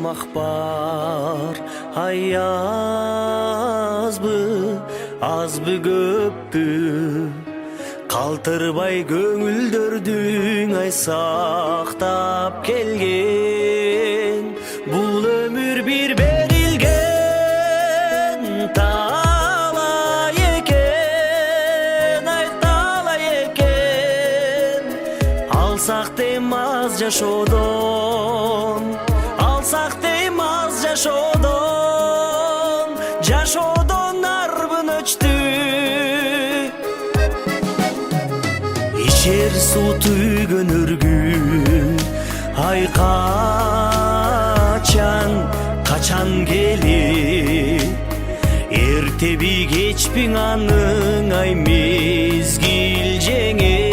yaşamak var. Ayazbı, azbı köpbü, kaltırbay көңүлдөрдүң ай сактап келген. Бул өмүр бир берилген, талай экен, ай талай экен. Алсак дейм аз жашоодон, алсак дейм аз жашоодон, жашоодон арбын өчтү. Ичер суу түйгөн өргү, ай качан келип, эртеби кечпи аның ай мезгил жеңет.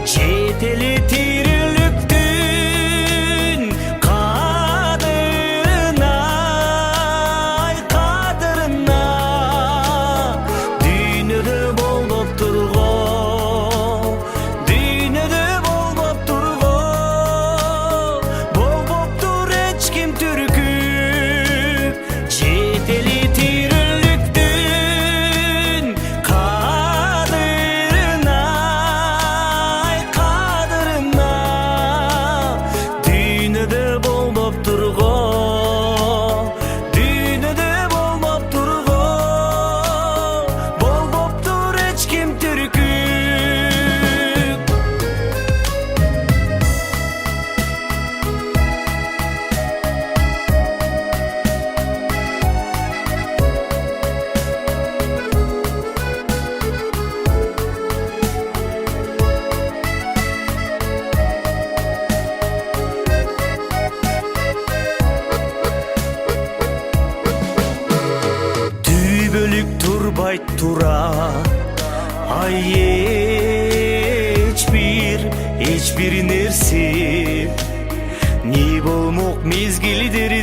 Жет эле тириликтин кадырына, ай кадырына, дүйнөдө болбоп тургон, дүйнөдө болбоп тургон, болбоптур эч ким түркүп. Жет эли тириликтин кадырына, ай кадырына, дүйнөдө болбоп тургон, дүйнөдө болбоп тургон, болбоптур эч ким түркүп. Дүйбөлүк турбайт тура, ай эч бир нерсе, не болмок мезгилдерди